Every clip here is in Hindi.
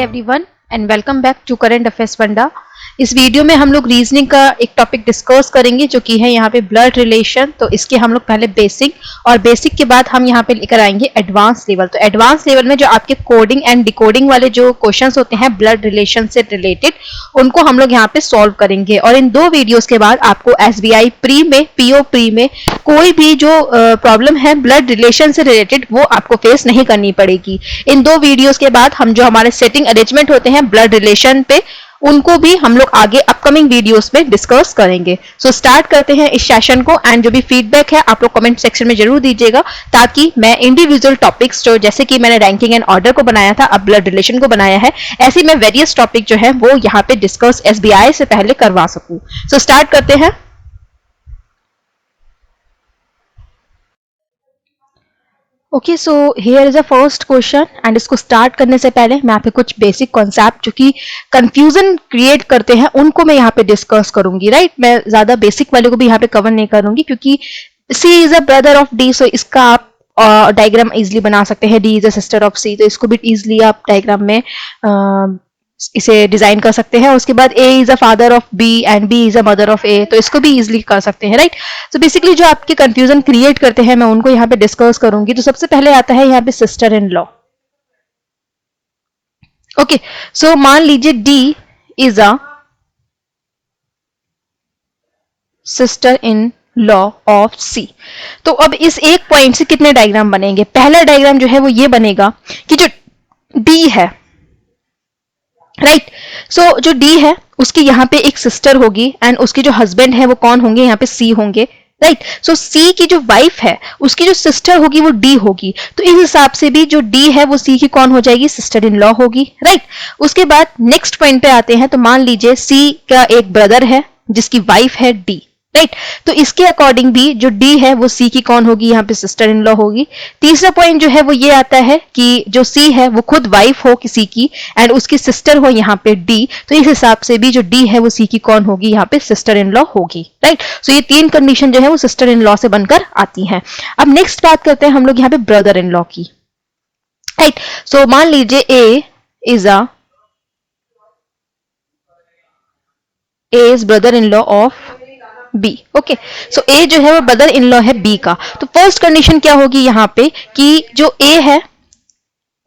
Everyone and welcome back to current affairs funda. इस वीडियो में हम लोग रीजनिंग का एक टॉपिक डिस्कस करेंगे जो कि है यहाँ पे ब्लड रिलेशन। तो इसके हम लोग पहले बेसिक और बेसिक के बाद हम यहाँ पे लेकर आएंगे एडवांस लेवल। तो एडवांस लेवल में जो आपके कोडिंग एंड डिकोडिंग वाले जो क्वेश्चंस होते हैं ब्लड रिलेशन से रिलेटेड, उनको हम लोग यहाँ पे सॉल्व करेंगे। और इन दो वीडियोस के बाद आपको SBI प्री में, PO प्री में कोई भी जो प्रॉब्लम है ब्लड रिलेशन से रिलेटेड वो आपको फेस नहीं करनी पड़ेगी। इन दो वीडियोस के बाद हम जो हमारे सेटिंग अरेंजमेंट होते हैं ब्लड रिलेशन पे, उनको भी हम लोग आगे अपकमिंग वीडियोस में डिस्कस करेंगे। सो स्टार्ट करते हैं इस सेशन को। एंड जो भी फीडबैक है आप लोग कमेंट सेक्शन में जरूर दीजिएगा, ताकि मैं इंडिविजुअल टॉपिक्स जो जैसे कि मैंने रैंकिंग एंड ऑर्डर को बनाया था, अब ब्लड रिलेशन को बनाया है, ऐसे मैं वेरियस टॉपिक जो है वो यहाँ पे डिस्कस SBI से पहले करवा सकूं। सो स्टार्ट करते हैं। Okay, so here is a first question and इसको स्टार्ट करने से पहले मैं यहाँ पे कुछ बेसिक कॉन्सेप्ट जो कि कंफ्यूजन क्रिएट करते हैं उनको मैं यहाँ पे डिस्कस करूंगी। राइट, मैं ज्यादा बेसिक वाले को भी यहाँ पे कवर नहीं करूंगी, क्योंकि C is a brother of D, सो इसका आप डायग्राम इजिली बना सकते हैं। D is a sister of C, तो इसको भी इजिली आप डायग्राम में इसे डिजाइन कर सकते हैं। उसके बाद A is a father of B and B is a mother of A, तो इसको भी इजिली कर सकते हैं। राइट, तो बेसिकली जो आपके कंफ्यूजन क्रिएट करते हैं मैं उनको यहाँ पे डिस्कस करूंगी। तो सबसे पहले आता है यहाँ पे सिस्टर इन लॉ। ओके, सो मान लीजिए D is a sister in law of C। तो अब इस एक पॉइंट से कितने डायग्राम बनेंगे? पहला डायग्राम जो है वो ये बनेगा कि जो D है, राइट, सो जो D है उसकी यहाँ पे एक सिस्टर होगी एंड उसके जो हस्बैंड है वो कौन होंगे? यहाँ पे C होंगे। राइट, सो C की जो वाइफ है उसकी जो सिस्टर होगी वो D होगी। तो इस हिसाब से भी जो D है वो C की कौन हो जाएगी? सिस्टर इन लॉ होगी। राइट, उसके बाद नेक्स्ट पॉइंट पे आते हैं। तो मान लीजिए C का एक ब्रदर है जिसकी वाइफ है D। राइट, तो इसके अकॉर्डिंग भी जो D है वो C की कौन होगी? यहाँ पे सिस्टर इन लॉ होगी। तीसरा पॉइंट जो है वो ये आता है कि जो C है वो खुद वाइफ हो किसी की एंड उसकी सिस्टर हो यहाँ पे D, तो इस हिसाब से भी जो D है वो C की कौन होगी? यहाँ पे सिस्टर इन लॉ होगी। राइट, सो ये तीन कंडीशन जो है वो सिस्टर इन लॉ से बनकर आती हैं। अब नेक्स्ट बात करते हैं हम लोग यहाँ पे ब्रदर इन लॉ की। राइट, सो मान लीजिए A is brother in law of B। Okay, so A जो है वो ब्रदर इन लॉ है B का। तो फर्स्ट कंडीशन क्या होगी यहाँ पे कि जो A है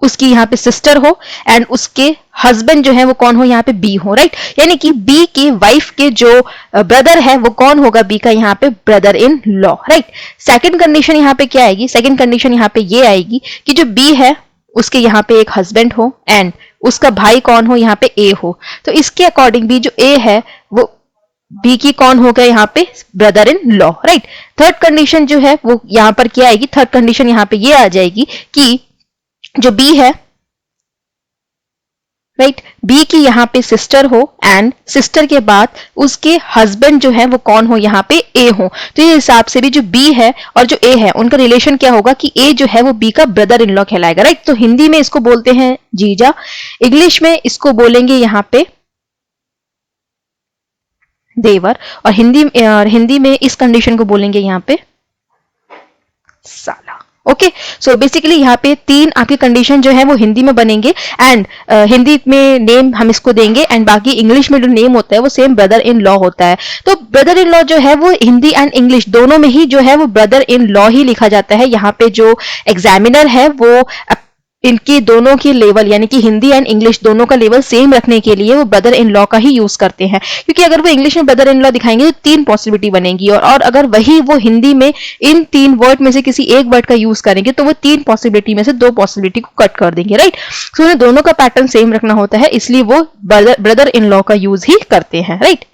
उसकी यहाँ पे सिस्टर हो एंड उसके हस्बैंड जो है वो कौन हो? यहाँ पे B हो। राइट, यानी कि B की वाइफ के जो ब्रदर है वो कौन होगा? B का यहाँ पे brother in law. Right, second condition यहाँ पे क्या आएगी? सेकंड कंडीशन यहाँ पे ये आएगी कि जो B है उसके यहाँ पे एक हस्बैंड हो एंड उसका भाई कौन हो? यहाँ पे A हो। तो इसके अकॉर्डिंग भी जो A है वो B की कौन हो गया? यहाँ पे brother in law. Right, third condition जो है वो यहाँ पर क्या आएगी? थर्ड कंडीशन यहाँ पे ये आ जाएगी कि जो B है, राइट, B की यहाँ पे सिस्टर हो एंड सिस्टर के बाद उसके हस्बैंड जो है वो कौन हो? यहाँ पे A हो। तो ये हिसाब से भी जो B है और जो A है उनका रिलेशन क्या होगा कि A जो है वो B का ब्रदर इन लॉ कहलाएगा। राइट, तो हिंदी में इसको बोलते हैं जीजा, इंग्लिश में इसको बोलेंगे यहाँ पे देवर, और हिंदी में इस कंडीशन को बोलेंगे यहाँ पे साला। ओके, सो बेसिकली यहाँ पे तीन आपकी कंडीशन जो है वो हिंदी में बनेंगे एंड हिंदी में नेम हम इसको देंगे एंड बाकी इंग्लिश में जो नेम होता है वो सेम ब्रदर इन लॉ होता है। तो ब्रदर इन लॉ जो है वो हिंदी एंड इंग्लिश दोनों में ही जो है वो ब्रदर इन लॉ ही लिखा जाता है। यहाँ पे जो एग्जामिनर है वो इनके दोनों की लेवल यानी कि हिंदी एंड इंग्लिश दोनों का लेवल सेम रखने के लिए वो ब्रदर इन लॉ का ही यूज करते हैं, क्योंकि अगर वो इंग्लिश में ब्रदर इन लॉ दिखाएंगे तो तीन पॉसिबिलिटी बनेगी और अगर वही वो हिंदी में इन तीन वर्ड में से किसी एक वर्ड का यूज करेंगे तो वो तीन पॉसिबिलिटी में से दो पॉसिबिलिटी को कट कर देंगे। राइट, सो उन्हें दोनों का पैटर्न सेम रखना होता है, इसलिए वो ब्रदर इन लॉ का यूज ही करते हैं। राइट,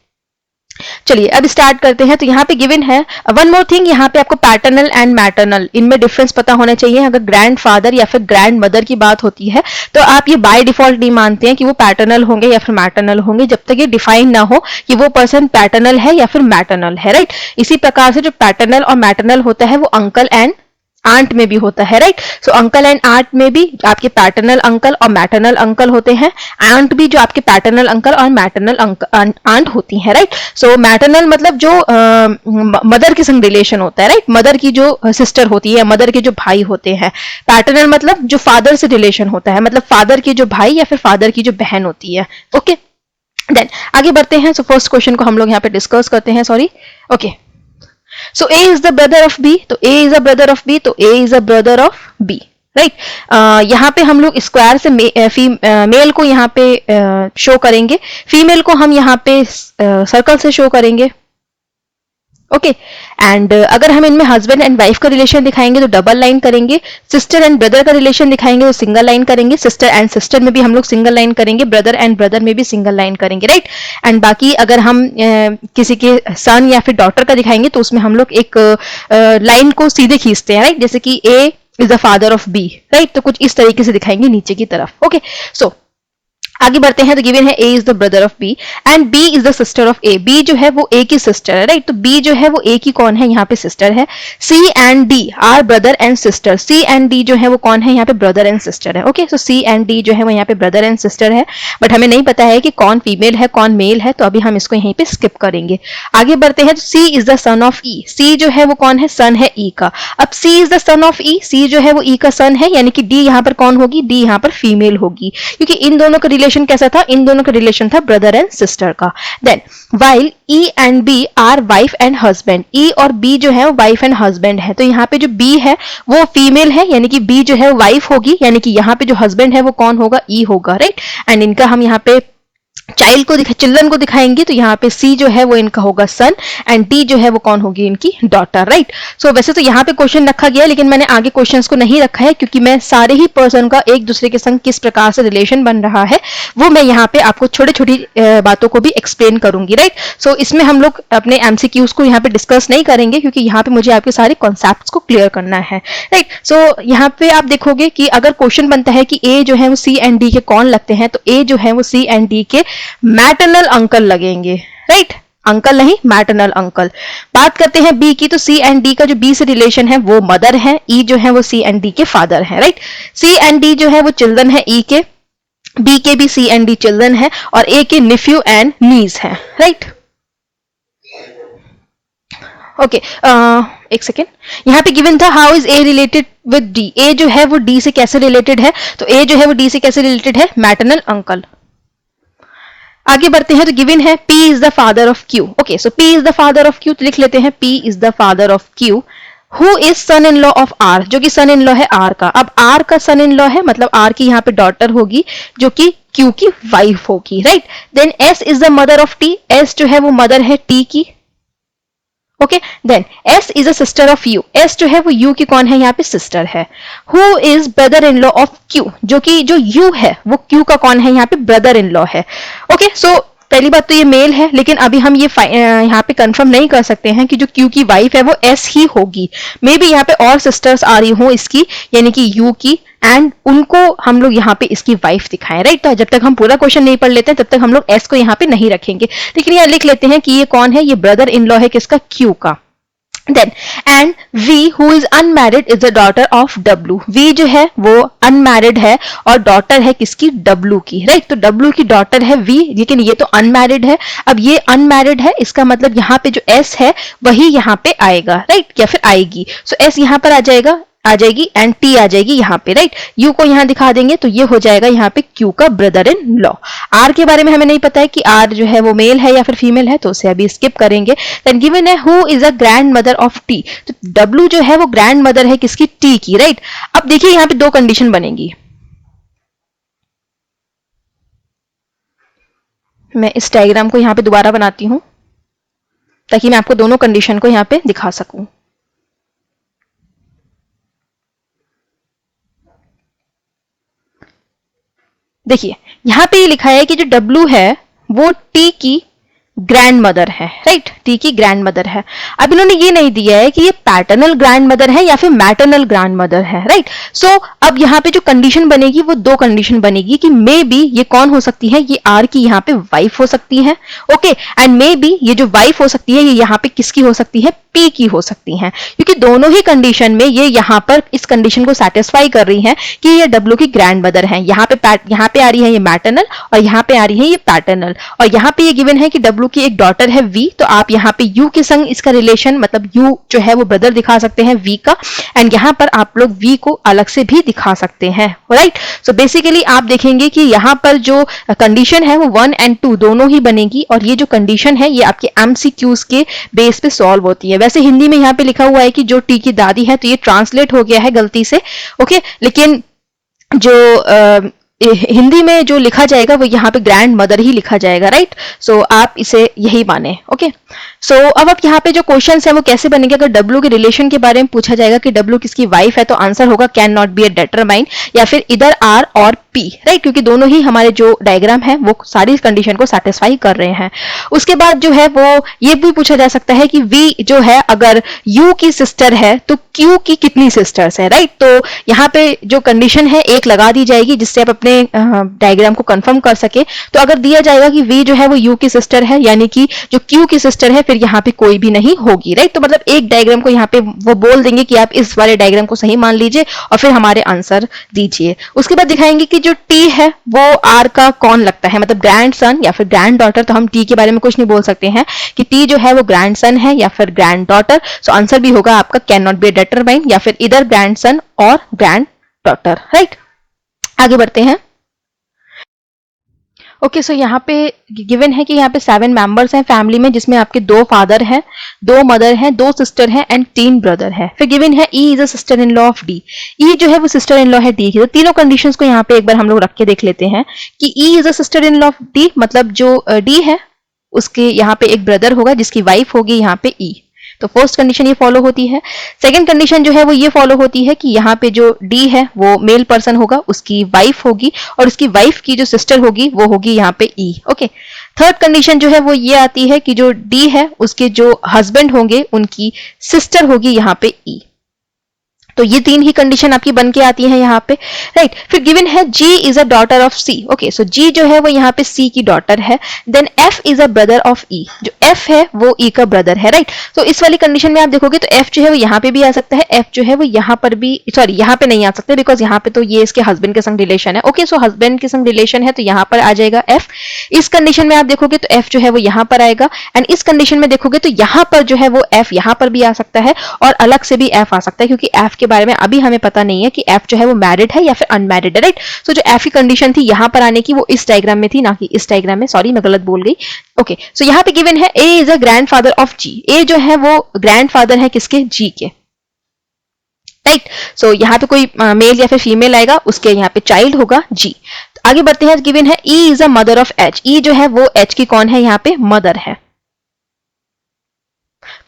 चलिए अब स्टार्ट करते हैं। तो यहाँ पे गिवन है वन मोर थिंग, यहाँ पे आपको पैटर्नल एंड मैटरनल इनमें डिफरेंस पता होना चाहिए। अगर ग्रैंड फादर या फिर ग्रैंड मदर की बात होती है तो आप ये बाय डिफॉल्ट नहीं मानते हैं कि वो पैटर्नल होंगे या फिर मैटरनल होंगे, जब तक ये डिफाइन ना हो कि वो पर्सन पैटर्नल है या फिर मैटरनल है। राइट, इसी प्रकार से जो पैटर्नल और मैटरनल होता है वो अंकल एंड आंट में भी होता है, right. So uncle and aunt में भी आपके पैटर्नल अंकल और मैटरनल अंकल होते हैं, आंट भी जो आपके पैटर्नल अंकल और मैटरनल आंट होती हैं, राइट। सो मैटरनल मतलब जो मदर के संग रिलेशन होता है, राइट, मदर की जो सिस्टर होती है, मदर के जो भाई होते हैं। पैटर्नल मतलब जो फादर से रिलेशन होता है, मतलब फादर के जो भाई या फिर फादर की जो बहन होती है। ओके, देन आगे बढ़ते हैं। सो फर्स्ट क्वेश्चन को हम लोग यहाँ पे डिस्कस करते हैं, sorry. Okay, so A is the brother of B, तो A is a brother of B, तो A is a brother of B, right. यहाँ पे हम लोग स्क्वायर से मेल को यहाँ पे शो करेंगे, फीमेल को हम यहाँ पे सर्कल से शो करेंगे। ओके, एंड अगर हम इनमें हस्बैंड एंड वाइफ का रिलेशन दिखाएंगे तो डबल लाइन करेंगे, सिस्टर एंड ब्रदर का रिलेशन दिखाएंगे तो सिंगल लाइन करेंगे, सिस्टर एंड सिस्टर में भी हम लोग सिंगल लाइन करेंगे, ब्रदर एंड ब्रदर में भी सिंगल लाइन करेंगे, राइट। एंड बाकी अगर हम किसी के सन या फिर डॉटर का दिखाएंगे तो उसमें हम लोग एक लाइन को सीधे खींचते हैं, राइट, जैसे कि A is the father of B, right. तो कुछ इस तरीके से दिखाएंगे नीचे की तरफ। ओके, सो आगे बढ़ते हैं। तो गिवन है A is the brother of B and B is the sister of A, B जो है वो A की सिस्टर है, राइट। तो B जो है वो A की कौन है, यहाँ पे सिस्टर है। C and D are brother and sister, C and D जो है वो कौन है, यहाँ पे ब्रदर एंड सिस्टर है। Okay, so C and D जो है वो यहाँ पे ब्रदर एंड सिस्टर है, बट हमें नहीं पता है कि कौन फीमेल है कौन मेल है, तो अभी हम इसको यहीं पे स्किप करेंगे। आगे बढ़ते हैं। तो C is the son of E, C जो है वो कौन है, सन है E का। अब C is the son of E, C जो है वो E का सन है, यानी कि D यहाँ पर कौन होगी, D यहाँ पर फीमेल होगी, क्योंकि इन दोनों का रिलेशन कैसा था, इन दोनों का रिलेशन था ब्रदर एंड सिस्टर का। Then while E and B are wife and husband, E और B जो है वाइफ एंड हस्बैंड है, तो यहाँ पे जो B है वो फीमेल है, यानी कि B जो है वाइफ होगी, यानी कि यहाँ पे जो हस्बैंड है वो कौन होगा, E होगा, राइट। एंड इनका हम यहाँ पे चाइल्ड को चिल्ड्रन को दिखाएंगे तो यहाँ पे C जो है वो इनका होगा सन एंड D जो है वो कौन होगी, इनकी डॉटर, राइट। सो वैसे तो यहाँ पे क्वेश्चन रखा गया है, लेकिन मैंने आगे क्वेश्चंस को नहीं रखा है क्योंकि मैं सारे ही पर्सन का एक दूसरे के संग किस प्रकार से रिलेशन बन रहा है वो मैं यहाँ पे आपको छोटी छोटी बातों को भी एक्सप्लेन करूंगी, राइट। सो इसमें हम लोग अपने MCQs को यहाँ पे डिस्कस नहीं करेंगे क्योंकि यहाँ पे मुझे आपके सारे कॉन्सेप्ट को क्लियर करना है, राइट। सो यहाँ पे आप देखोगे कि अगर क्वेश्चन बनता है कि A जो है वो C एंड D के कौन लगते हैं, तो A जो है वो C एंड D के मैटरनल अंकल लगेंगे, राइट, अंकल नहीं मैटरनल अंकल। बात करते हैं B की, तो C एंड D का जो B से रिलेशन है वो मदर है, E जो है वो C एंड D के फादर है, राइट। C एंड D जो है वो चिल्ड्रन है E के, B के भी C एंड D चिल्ड्रन है और A के निफ्यू एंड नीस है, राइट। ओके, एक सेकेंड, यहाँ पे गिवन था how is A related with D, A जो है वो D से कैसे रिलेटेड है, तो A जो है वो D से कैसे रिलेटेड है, मैटरनल अंकल। आगे बढ़ते हैं। तो गिवन है P is the father of Q। Okay, so P is the father of Q, तो लिख लेते हैं P is the father of Q who is son in law of R, जो कि सन इन लॉ है R का। अब R का सन इन लॉ है, मतलब R की यहाँ पे डॉटर होगी जो कि Q की वाइफ होगी, right. Then S is the mother of T, S जो है वो मदर है T की। Okay, then S is a sister of U, S जो है वो U की कौन है, यहाँ पे सिस्टर है। Who is brother in law of Q, जो कि जो U है वो Q का कौन है, यहाँ पे ब्रदर इन लॉ है। ओके, सो पहली बात तो ये मेल है, लेकिन अभी हम ये यहाँ पे कंफर्म नहीं कर सकते हैं कि जो Q की वाइफ है वो S ही होगी। मे बी यहाँ पे और सिस्टर्स आ रही हो इसकी, यानी कि U की, एंड उनको हम लोग यहाँ पे इसकी वाइफ दिखाएं, राइट। तो जब तक हम पूरा क्वेश्चन नहीं पढ़ लेते हैं तब तक हम लोग S को यहाँ पे नहीं रखेंगे, लेकिन यहाँ लिख लेते हैं कि ये कौन है, ये ब्रदर इन लॉ है किसका, Q का। Then and V who is unmarried is the daughter of W, V जो है वो unmarried है और डॉटर है किसकी, W की, राइट। तो W की डॉटर है V, लेकिन ये तो unmarried है। अब ये unmarried है, इसका मतलब यहाँ पे जो S है वही यहाँ पे आएगा, राइट, या फिर आएगी। सो S यहाँ पर आ जाएगी एंड T आ जाएगी यहाँ पे, राइट। U को यहाँ दिखा देंगे तो ये हो जाएगा यहाँ पे Q का ब्रदर इन लॉ। R के बारे में हमें नहीं पता है कि R जो है वो मेल है या फिर फीमेल है, तो उसे अभी स्किप करेंगे। देन गिवन है who is a grand mother of T, तो W जो है वो ग्रैंड मदर है किसकी, T की, राइट। अब देखिए यहाँ पे दो कंडीशन बनेगी, मैं इस डायग्राम को यहाँ पे दोबारा बनाती हूँ ताकि मैं आपको दोनों कंडीशन को यहाँ पे दिखा सकूं। देखिए यहाँ पे लिखा है कि जो W है वो T की ग्रैंड मदर है, राइट, T की ग्रैंड मदर है। अब इन्होंने ये नहीं दिया है कि ये पैटर्नल ग्रैंड मदर है या फिर मैटरनल ग्रैंड मदर है, राइट। सो अब यहाँ पे जो कंडीशन बनेगी वो दो कंडीशन बनेगी कि मे बी ये कौन हो सकती है, ये R की यहाँ पे वाइफ हो सकती है, ओके, एंड मे बी ये जो वाइफ हो सकती है ये यहाँ पे किसकी हो सकती है, P की हो सकती हैं, क्योंकि दोनों ही कंडीशन में ये यहाँ पर इस कंडीशन को सेटिस्फाई कर रही हैं कि ये W की ग्रैंड मदर है। यहाँ पे आ रही है ये मैटरनल और यहाँ पे आ रही है ये पैटर्नल, और यहाँ पे ये गिवन है कि W की एक डॉटर है V, तो आप यहाँ पे U के संग इसका रिलेशन मतलब U जो है वो ब्रदर दिखा सकते हैं V का, एंड यहाँ पर आप लोग V को अलग से भी दिखा सकते हैं, राइट। सो बेसिकली आप देखेंगे कि यहाँ पर जो कंडीशन है वो 1 और 2 दोनों ही बनेगी, और ये जो कंडीशन है ये आपके MCQs के बेस पे सॉल्व होती है। वैसे हिंदी में यहाँ पे लिखा हुआ है कि जो टी की दादी है, तो ये ट्रांसलेट हो गया है गलती से, ओके, लेकिन जो हिंदी में जो लिखा जाएगा वो यहाँ पे ग्रैंड मदर ही लिखा जाएगा, राइट। सो आप इसे यही माने, ओके। सो अब आप यहाँ पे जो क्वेश्चंस है वो कैसे बनेंगे, अगर W के रिलेशन के बारे में पूछा जाएगा कि W किसकी वाइफ है, तो आंसर होगा can not be A determine, या फिर इधर R और P, राइट, क्योंकि दोनों ही हमारे जो डायग्राम है वो सारी कंडीशन को सेटिस्फाई कर रहे हैं। उसके बाद जो है वो ये भी पूछा जा सकता है कि V जो है अगर U की सिस्टर है तो Q की कितनी सिस्टर्स है, राइट। तो यहाँ पे जो कंडीशन है एक लगा दी जाएगी जिससे आप अपने डायग्राम को कंफर्म कर सके। तो अगर दिया जाएगा कि V जो है वो U की सिस्टर है, यानी कि जो Q की सिस्टर है, फिर यहाँ पे कोई भी नहीं होगी, राइट। तो मतलब एक डायग्राम को यहाँ पे वो बोल देंगे कि आप इस वाले डायग्राम को सही मान लीजिए और फिर हमारे आंसर दीजिए। उसके बाद दिखाएंगे कि जो T है वो R का कौन लगता है, मतलब ग्रैंड सन या फिर ग्रैंड डॉटर। तो हम T के बारे में कुछ नहीं बोल सकते हैं कि T जो है वो ग्रैंड सन है या फिर ग्रैंड डॉटर। सो आंसर भी होगा आपका कैन नॉट बी डिटरमाइन, या फिर इधर ग्रैंड सन और ग्रैंड डॉटर, राइट। आगे बढ़ते हैं। ओके, सो यहाँ पे गिवन है कि यहाँ पे 7 मेंबर्स हैं फैमिली में, जिसमें आपके 2 फादर हैं, 2 मदर हैं, 2 सिस्टर हैं एंड 3 ब्रदर हैं। फिर गिवन है E is a sister in law of D, E जो है वो सिस्टर इन लॉ है D की। तो तीनों कंडीशंस को यहाँ पे एक बार हम लोग रख के देख लेते हैं कि E is a sister in law of D, मतलब जो D है उसके यहाँ पे एक ब्रदर होगा जिसकी वाइफ होगी यहाँ पे E। तो फर्स्ट कंडीशन ये फॉलो होती है। सेकंड कंडीशन जो है वो ये फॉलो होती है कि यहाँ पे जो डी है वो मेल पर्सन होगा, उसकी वाइफ होगी, और उसकी वाइफ की जो सिस्टर होगी वो होगी यहाँ पे ई, ओके। थर्ड कंडीशन जो है वो ये आती है कि जो डी है उसके जो हस्बैंड होंगे उनकी सिस्टर होगी यहाँ पे ई। तो ये 3 ही कंडीशन आपकी बन के आती है यहाँ पे, राइट। फिर गिवन है G is a daughter of C, okay. So G जो है वो यहाँ पे C की डॉटर है। Then F is a brother of E, जो F है वो E का ब्रदर है, राइट। तो इस वाली कंडीशन में आप देखोगे तो F जो है वो यहाँ पे भी आ सकता है, F जो है वो यहाँ पर भी, सॉरी यहाँ पे नहीं आ सकते बिकॉज यहाँ पे तो ये इसके हस्बैंड के संग रिलेशन है, ओके। सो हस्बैंड के संग रिलेशन है तो यहाँ पर आ जाएगा F। इस कंडीशन में आप देखोगे तो F जो है वो यहाँ पर आएगा, एंड इस कंडीशन में देखोगे तो यहाँ पर जो है वो F यहाँ पर भी आ सकता है और अलग से भी F आ सकता है, क्योंकि F के बारे में अभी हमें पता नहीं है कि F जो है वो मैरिड है या फिर अनमैरिड है, राइट। सो जो F की कंडीशन थी यहाँ पर आने की वो इस डायग्राम में थी, ना कि इस डायग्राम में, सॉरी मैं गलत बोल गई, ओके। सो यहाँ पे गिवन है A is a grandfather of G, A जो है वो ग्रैंडफादर है किसके, G के, राइट। सो यहाँ पे कोई मेल या फिर फीमेल आएगा, उसके यहाँ पे चाइल्ड होगा G। आगे बढ़ते हैं, गिवन है E is a mother of H, E जो है वो H की कौन है, यहाँ पे मदर है।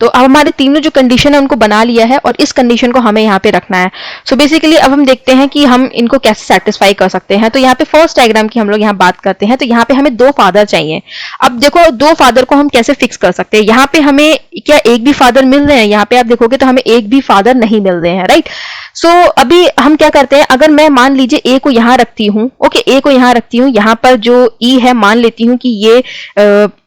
तो अब हमारे तीनों जो कंडीशन है उनको बना लिया है और इस कंडीशन को हमें यहाँ पे रखना है। सो बेसिकली अब हम देखते हैं कि हम इनको कैसे सेटिस्फाई कर सकते हैं। तो यहाँ पे फर्स्ट डायग्राम की हम लोग यहाँ बात करते हैं। तो यहाँ पे हमें 2 फादर चाहिए। अब देखो 2 फादर को हम कैसे फिक्स कर सकते हैं। यहाँ पे हमें क्या एक भी फादर मिल रहे हैं, यहाँ पे आप देखोगे तो हमें एक भी फादर नहीं मिल रहे हैं, राइट। सो अभी हम क्या करते हैं, अगर मैं मान लीजिए ए को यहाँ रखती हूँ, ओके, ए को यहाँ रखती हूँ, यहाँ पर जो ई है मान लेती हूँ कि ये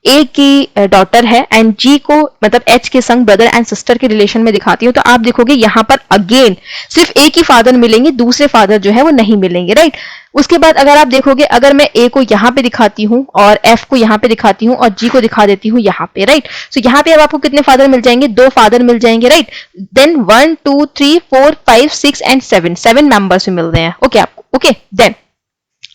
ए की डॉटर है एंड जी को मतलब एच के संग ब्रदर एंड सिस्टर के रिलेशन में दिखाती हूँ, तो आप देखोगे यहाँ पर अगेन सिर्फ एक ही फादर मिलेंगे, दूसरे फादर जो है वो नहीं मिलेंगे, राइट। उसके बाद अगर आप देखोगे, अगर मैं ए को यहाँ पे दिखाती हूँ और एफ को यहाँ पे दिखाती हूँ और जी को दिखा देती हूँ यहाँ पे, राइट। सो यहाँ पे अब आपको कितने फादर मिल जाएंगे, 2 फादर मिल जाएंगे, राइट। देन 1 2 3 4 5 6 एंड 7 मेंबर्स मिल रहे हैं, ओके आपको, ओके। देन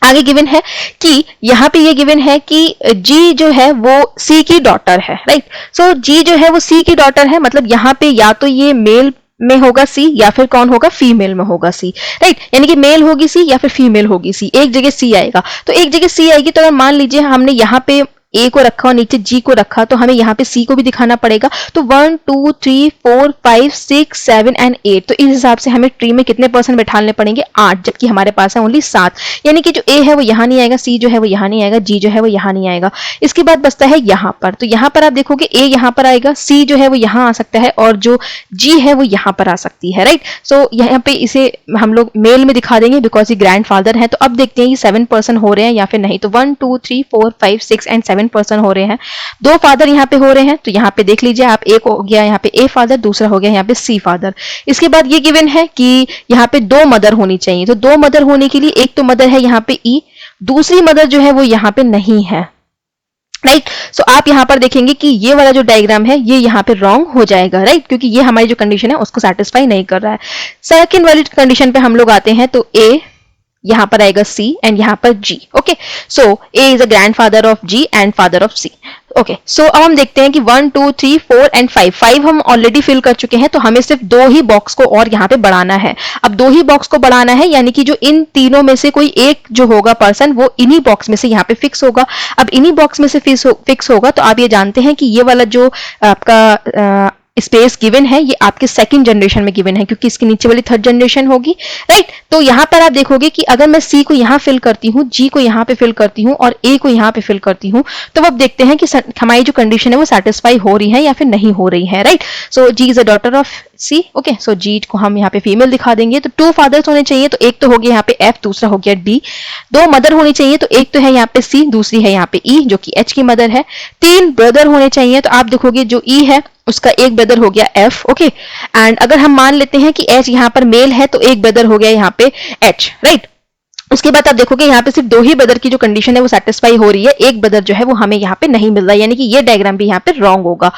आगे गिवन है कि यहाँ पे ये गिवन है कि जी जो है वो सी की डॉटर है, राइट। सो जी जो है वो सी की डॉटर है, मतलब यहाँ पे या तो ये मेल में होगा सी या फिर कौन होगा, फीमेल में होगा सी, राइट। यानी कि मेल होगी सी या फिर फीमेल होगी सी, एक जगह सी आएगा। तो एक जगह सी आएगी, तो अगर मान लीजिए हमने यहाँ पे ए को रखा और नीचे जी को रखा, तो हमें यहाँ पे सी को भी दिखाना पड़ेगा। तो 1 2 3 4 5 6 7 एंड 8, तो इस हिसाब से हमें ट्री में कितने परसेंट बैठाने पड़ेंगे, 8, जबकि हमारे पास है ओनली 7। यानी कि जो ए है वो यहाँ नहीं आएगा, सी जो है वो यहाँ नहीं आएगा, जी जो है वो यहाँ नहीं आएगा। इसके बाद बचता है यहाँ पर, तो यहाँ पर आप देखोगे ए यहाँ पर आएगा, सी जो है वो यहाँ आ सकता है और जो जी है वो यहाँ पर आ सकती है, राइट। सो यहाँ पे इसे हम लोग मेल में दिखा देंगे बिकॉज ये ग्रैंड फादर है। तो अब देखते हैं ये 7 पर्सन हो रहे हैं या फिर नहीं। तो 1 2 3 4 5 6 एंड 7 7 पर्सन हो रहे हैं, 2 फादर यहाँ पे हो रहे हैं, तो यहाँ पे देख लीजिए आप, एक हो गया यहाँ पे ए फादर, दूसरा हो गया यहाँ पे सी फादर। इसके बाद ये गिवन है कि यहाँ पे 2 मदर होनी चाहिए, तो 2 मदर होने के लिए एक तो मदर है यहाँ पे ई, दूसरी मदर जो है वो यहाँ पे नहीं है, राइट। सो आप यहां पर देखेंगे कि ये वाला जो डायग्राम है ये यहां पे रॉन्ग हो जाएगा, राइट, क्योंकि ये हमारी जो कंडीशन है उसको सेटिस्फाई नहीं कर रहा है। सेकंड वाली कंडीशन पे हम लोग आते हैं, तो ए यहां पर आएगा सी एंड यहां पर G. Okay, so A is a grandfather of G and father of C. Okay, so अब हम देखते हैं कि 1 2 3 4 एंड 5 हम ऑलरेडी फिल कर चुके हैं, तो हमें सिर्फ 2 ही बॉक्स को और यहाँ पे बढ़ाना है। अब 2 ही बॉक्स को बढ़ाना है, यानी कि जो इन तीनों में से कोई एक जो होगा पर्सन वो इन्हीं बॉक्स में से यहाँ पे फिक्स होगा। अब इन्हीं बॉक्स में से फिक्स होगा, तो आप ये जानते हैं कि ये वाला जो आपका स्पेस गिवन है ये आपके सेकंड जनरेशन में गिवन है, क्योंकि इसके नीचे वाली थर्ड जनरेशन होगी, राइट। तो यहां पर आप देखोगे कि अगर मैं सी को यहां फिल करती हूं, जी को यहां पे फिल करती हूं और ए को यहां पे फिल करती हूं, तो अब देखते हैं कि हमारी जो कंडीशन है वो सेटिस्फाई हो रही है या फिर नहीं हो रही है, right. So G is a daughter of C. Okay, so G को हम यहाँ पे फीमेल दिखा देंगे, तो 2 फादर्स होने चाहिए, तो एक तो हो गया यहाँ पे एफ, दूसरा हो गया डी। 2 मदर होनी चाहिए, तो एक तो है यहाँ पे सी, दूसरी है यहाँ पे ई जो कि एच की मदर है। 3 ब्रदर होने चाहिए, तो आप देखोगे जो ई है उसका एक ब्रदर हो गया एफ। ओके, एंड अगर हम मान लेते हैं कि एच यहाँ पर मेल है, तो एक ब्रदर हो गया यहाँ पे एच, राइट। उसके बाद आप देखोगे यहाँ पे सिर्फ 2 ही ब्रदर की जो कंडीशन है वो सेटिस्फाई हो रही है, एक ब्रदर जो है वो हमें यहाँ पे नहीं मिल रहा है, यानी कि ये डायग्राम भी यहाँ पे रॉन्ग होगा।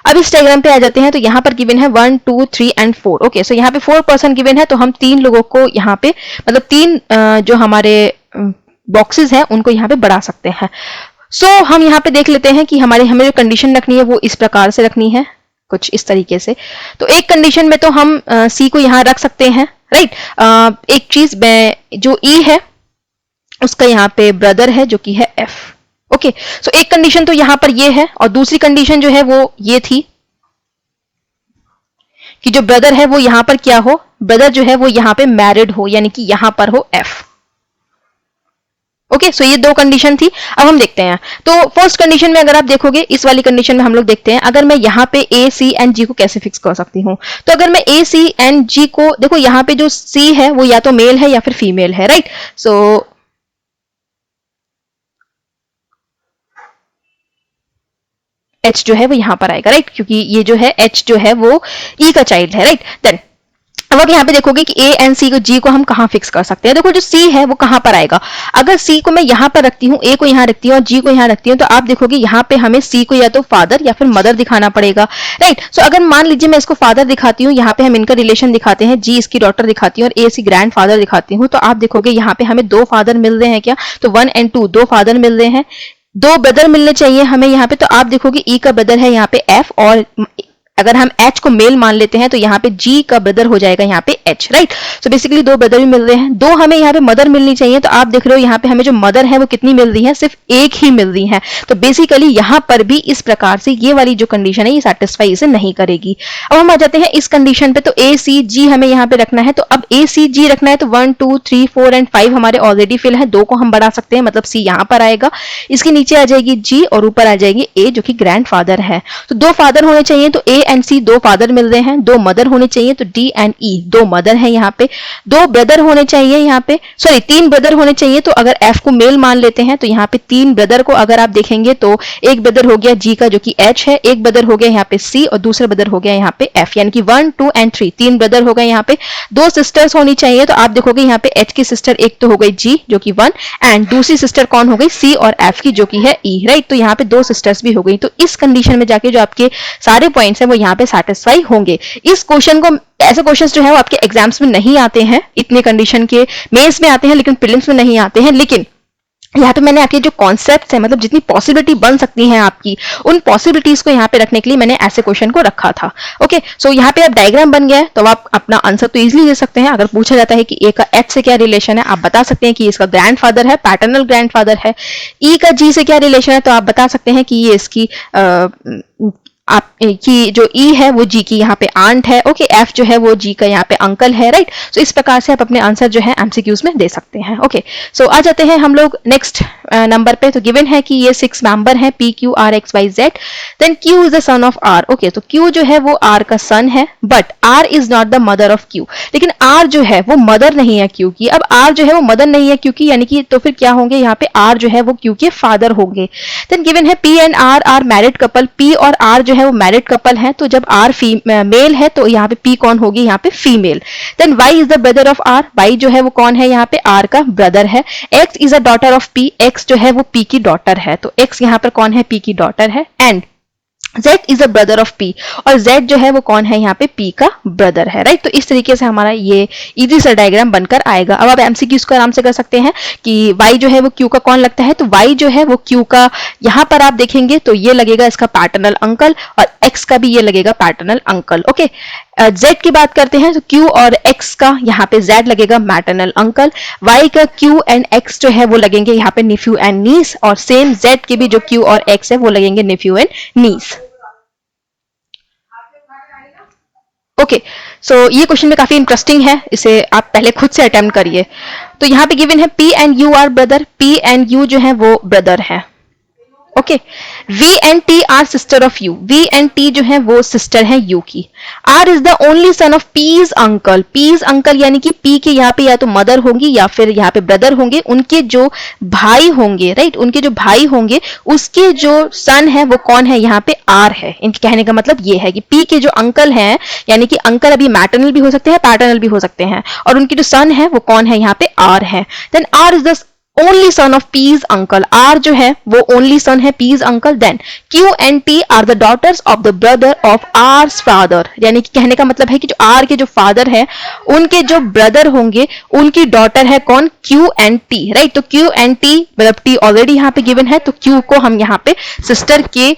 अब इस डायग्राम पे आ जाते हैं, तो यहाँ पर गिवन है 1 2 3 एंड 4। ओके, सो यहाँ पे 4 पर्सन गिवन है, तो हम 3 लोगों को यहाँ पे मतलब 3 जो हमारे बॉक्सेस हैं उनको यहाँ पे बढ़ा सकते हैं। सो हम यहाँ पे देख लेते हैं कि हमें जो कंडीशन रखनी है वो इस प्रकार से रखनी है, कुछ इस तरीके से। तो एक कंडीशन में तो हम सी को यहां रख सकते हैं, राइट। एक चीज में जो ई है उसका यहाँ पे ब्रदर है जो कि है एफ। ओके, सो एक कंडीशन तो यहां पर ये है, और दूसरी कंडीशन जो है वो ये थी कि जो ब्रदर है वो यहां पर क्या हो, ब्रदर जो है वो यहां पे मैरिड हो, यानी कि यहां पर हो एफ। ओके, सो ये 2 कंडीशन थी। अब हम देखते हैं, तो फर्स्ट कंडीशन में अगर आप देखोगे, इस वाली कंडीशन में हम लोग देखते हैं अगर मैं यहाँ पे ए सी एंड जी को कैसे फिक्स कर सकती हूँ। तो अगर मैं ए सी एंड जी को देखो, यहाँ पे जो सी है वो या तो मेल है या फिर फीमेल है, राइट। सो एच जो है वो यहां पर आएगा, राइट, क्योंकि ये जो है एच जो है वो ई का चाइल्ड है, राइट। देन अब आप यहाँ पे देखोगे कि ए एंड सी को जी को हम कहाँ फिक्स कर सकते हैं। देखो जो सी है वो कहाँ पर आएगा, अगर सी को मैं यहाँ पर रखती हूँ, ए को यहाँ रखती हूँ और जी को यहाँ रखती हूँ, तो आप देखोगे यहाँ पे हमें सी को या तो फादर या फिर मदर दिखाना पड़ेगा, राइट। सो अगर मान लीजिए मैं इसको फादर दिखाती हूँ, यहाँ पे हम इनका रिलेशन दिखाते हैं, जी इसकी डॉटर दिखाती हूँ और ए सी ग्रैंड फादर दिखाती हूँ, तो आप देखोगे यहाँ पे हमें 2 फादर मिल रहे हैं क्या, तो 1 एंड 2 2 फादर मिल रहे हैं, 2 ब्रदर मिलने चाहिए हमें यहाँ पे, तो आप देखोगे ई का ब्रदर है यहाँ पे एफ, और अगर हम एच को मेल मान लेते हैं तो यहाँ पे जी का ब्रदर हो जाएगा यहाँ पे H, right. So basically 2 brother भी मिल रहे हैं, 2 हमें यहाँ पे मदर मिलनी चाहिए, तो आप देख रहे हो यहाँ पे हमें जो मदर है वो कितनी मिल रही है, सिर्फ एक ही मिल रही है। तो बेसिकली यहाँ पर भी इस प्रकार से ये वाली जो कंडीशन है ये सेटिस्फाई इसे नहीं करेगी। अब हम आ जाते हैं इस कंडीशन पे, तो ए सी जी हमें यहाँ पे रखना है, तो अब ए सी जी रखना है, तो 1 2 3 4 एंड 5 हमारे ऑलरेडी फिल है, 2 को हम बढ़ा सकते हैं, मतलब सी यहाँ पर आएगा, इसके नीचे आ जाएगी जी और ऊपर आ जाएगी ए जो कि ग्रैंड फादर है। तो 2 फादर होने चाहिए, तो ए एंड सी 2 फादर मिल रहे हैं, 2 मदर होने चाहिए, तो डी एंड ई 2 मदर है यहाँ पे, 2 ब्रदर होने चाहिए यहाँ पे, सॉरी 3 ब्रदर होने चाहिए, तो अगर एफ को मेल मान लेते हैं तो यहाँ पे 3 ब्रदर को अगर आप देखेंगे तो एक ब्रदर हो गया जी का जो कि एच है, एक ब्रदर हो गया यहाँ पे सी और दूसरा ब्रदर हो गया यहाँ पे एफ, यानी कि 1 2 एंड 3 3 ब्रदर हो गए यहाँ पे। 2 सिस्टर्स होनी चाहिए, तो आप देखोगे यहाँ पे एच की सिस्टर एक तो हो गई जी जो कि 1 एंड दूसरी सिस्टर कौन हो गई, सी और एफ की जो कि है ई, राइट। तो यहाँ पे 2 सिस्टर्स भी हो गई, तो इस कंडीशन में जाके जो आपके सारे पॉइंट्स हैं वो यहाँ पे सेटिस्फाई होंगे। इस क्वेश्चन को, ऐसे क्वेश्चंस जो है वो आपके एग्जाम्स में नहीं आते हैं, इतने कंडीशन के मेंस में आते हैं लेकिन प्रीलिम्स में नहीं आते हैं, लेकिन यहाँ पे मैंने आपके जो कॉन्सेप्ट्स हैं, मतलब जितनी पॉसिबिलिटी बन सकती हैं आपकी, उन पॉसिबिलिटीज को यहाँ पे रखने के लिए मैंने ऐसे क्वेश्चन को रखा था। ओके, सो यहाँ पे अब डायग्राम बन गया है, तो आप अपना आंसर तो इजीली दे सकते हैं। अगर पूछा जाता है कि ए का एच से क्या रिलेशन है, आप बता सकते हैं कि इसका ग्रैंडफादर है, पैटर्नल ग्रैंडफादर है। ई का जी से क्या रिलेशन है, तो आप बता सकते हैं कि ये इसकी आप कि जो ई है वो जी की यहाँ पे आंट है, ओके, एफ जो है वो जी का यहाँ पे अंकल है, राइट। सो इस प्रकार से आप अपने आंसर जो है एमसीक्यूज में दे सकते हैं, ओके। सो आ जाते हैं हम लोग नेक्स्ट नंबर पे। तो गिवन है कि ये 6 मेंबर हैं P Q R X Y Z, then Q is the son of R, okay. तो क्यू जो है वो आर का सन है, but R is not the mother of Q, लेकिन आर जो है वो मदर नहीं है क्यू की। अब आर जो है वो मदर नहीं है क्यू की, यानी कि तो फिर क्या होंगे यहाँ पे, आर जो है वो क्यू के फादर होंगे। देन गिवन है P and R are married couple, P और आर जो है वो मैरिड कपल है, तो जब आर मेल है तो यहाँ पे पी कौन होगी, यहाँ पे female. Then Y is the brother of R, Y जो है वो कौन है, यहाँ पे आर का ब्रदर है। X is a daughter of P, x जो है वो पी की डॉटर है, तो एक्स यहाँ पर कौन है, पी की डॉटर है। And Z is a brother of P, और Z जो है वो कौन है, यहाँ पे P का ब्रदर है, राइट। तो इस तरीके से हमारा ये इजी सा डायग्राम बनकर आएगा। अब आप एमसीक्यूज को आराम से कर सकते हैं कि Y जो है वो Q का कौन लगता है, तो Y जो है वो Q का, यहाँ पर आप देखेंगे तो ये लगेगा इसका पैटर्नल अंकल, और X का भी ये लगेगा पैटर्नल अंकल, ओके। Z की बात करते हैं तो Q और X का यहाँ पे Z लगेगा मैटरनल अंकल, Y का Q एंड X जो है वो लगेंगे यहाँ पे निफ्यू एंड नीस, और सेम Z के भी जो Q और X है वो लगेंगे निफ्यू एंड नीस, ओके। सो ये क्वेश्चन में काफी इंटरेस्टिंग है, इसे आप पहले खुद से अटेम्प्ट करिए। तो यहाँ पे गिवन है P and U are brother, P and U जो है वो ब्रदर है, okay. V and T are sister of U, V and T जो है वो सिस्टर है U की। R is the only son of P's uncle, P's uncle यानी कि P के यहाँ पे या तो मदर होंगी या फिर यहाँ पे ब्रदर होंगे, उनके जो भाई होंगे, राइट, उनके जो भाई होंगे उसके जो सन है वो कौन है, यहाँ पे R है। इनके कहने का मतलब ये है कि P के जो अंकल हैं, यानी कि अंकल अभी मैटरनल भी हो सकते हैं, पैटर्नल भी हो सकते हैं, और उनके जो सन है वो कौन है, यहाँ पे R है। Then R is the only son of P's uncle, R जो है वो ओनली सन है P's uncle. Then Q and T are the daughters of the brother of R's father, यानी कि कहने का मतलब है कि जो R के जो फादर है उनके जो ब्रदर होंगे उनकी डॉटर है कौन, Q एंड T, राइट। तो Q एंड T मतलब T ऑलरेडी यहाँ पे गिवन है, तो Q को हम यहाँ पे सिस्टर के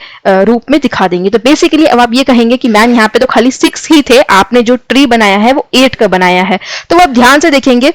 रूप में दिखा देंगे। तो बेसिकली अब आप ये कहेंगे कि मैम यहाँ पे तो खाली 6 ही थे, आपने जो ट्री बनाया है वो 8 का बनाया है। तो आप ध्यान से देखेंगे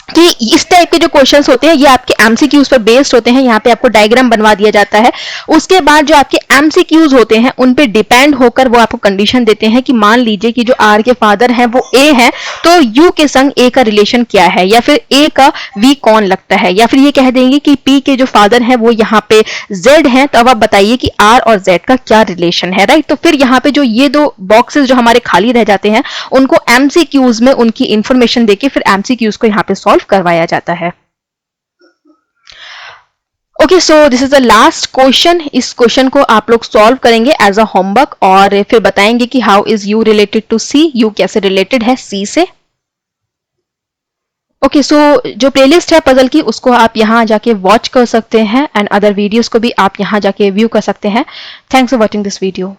कि इस टाइप के जो क्वेश्चंस होते हैं ये आपके एमसीक्यूज पर बेस्ड होते हैं। यहाँ पे आपको डायग्राम बनवा दिया जाता है, उसके बाद जो आपके एमसीक्यूज होते हैं उन पे डिपेंड होकर वो आपको कंडीशन देते हैं कि मान लीजिए कि जो आर के फादर हैं वो ए है, तो यू के संग ए का रिलेशन क्या है, या फिर ए का वी कौन लगता है, या फिर ये कह देंगे कि पी के जो फादर हैं वो यहाँ पे जेड हैं, तो अब आप बताइए कि आर और जेड का क्या रिलेशन है, राइट। तो फिर यहाँ पे जो ये 2 बॉक्सेस जो हमारे खाली रह जाते हैं उनको एमसीक्यूज में उनकी इंफॉर्मेशन देके फिर एमसीक्यूज को यहाँ पे सॉल्व करवाया जाता है, okay. So this is the last question. इस क्वेश्चन को आप लोग सॉल्व करेंगे एज अ होमवर्क, और फिर बताएंगे कि how is U related to C, U कैसे रिलेटेड है सी से, ओके। सो जो प्लेलिस्ट है पजल की उसको आप यहाँ जाके वॉच कर सकते हैं, एंड अदर वीडियोस को भी आप यहाँ जाके व्यू कर सकते हैं। Thanks for watching this video.